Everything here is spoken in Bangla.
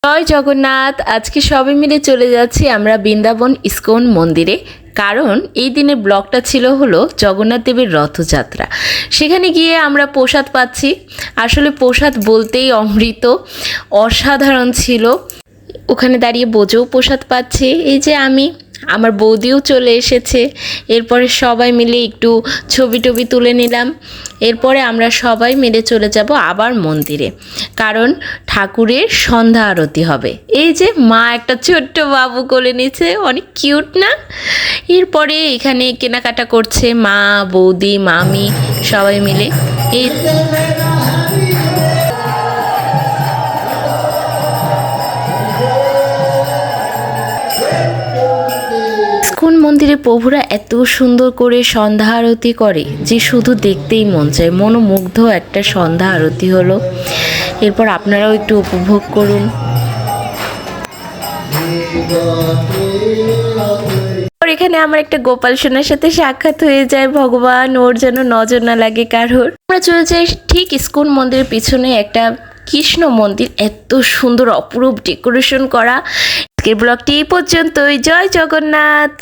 জয় জগন্নাথ। আজকে সবাই মিলে চলে যাচ্ছি আমরা বৃন্দাবন ইস্কন মন্দিরে, কারণ এই দিনের ব্লগটা ছিল হলো জগন্নাথ দেবের রথযাত্রা। সেখানে গিয়ে আমরা প্রসাদ পাচ্ছি। আসলে প্রসাদ বলতেই অমৃত, অসাধারণ ছিল। ওখানে দাঁড়িয়ে বোঝেও প্রসাদ পাচ্ছে। এই যে আমার বৌদিও চলে এসেছে। এরপরে সবাই মিলে একটু ছবি টবি তুলে নিলাম। এরপরে আমরা সবাই মিলে চলে যাব আবার মন্দিরে, কারণ ঠাকুরের সন্ধ্যা আরতি হবে। এই যে মা একটা ছোট্ট বাবু কোলে নিচ্ছে, অনেক কিউট না? এরপরে এখানে কেনাকাটা করছে মা, বৌদি, মামি সবাই মিলে। এই ইস্কন মন্দিরে প্রভুরা এত সুন্দর করে সন্ধ্যা আরতি করে যে শুধু দেখতেই মন চায়। মনোমুগ্ধ একটা সন্ধ্যা আরতি হলো। এরপর আপনারাও একটু উপভোগ করুন। এখানে আমার একটা গোপাল সোনার সাথে সাক্ষাৎ হয়ে যায়। ভগবান, ওর যেন নজর না লাগে কারোর। আমরা চলে যাই ঠিক ইস্কন মন্দিরের পিছনে একটা কৃষ্ণ মন্দির, এত সুন্দর অপরূপ ডেকোরেশন করা। আজকের ব্লগটি এই পর্যন্তই। জয় জগন্নাথ।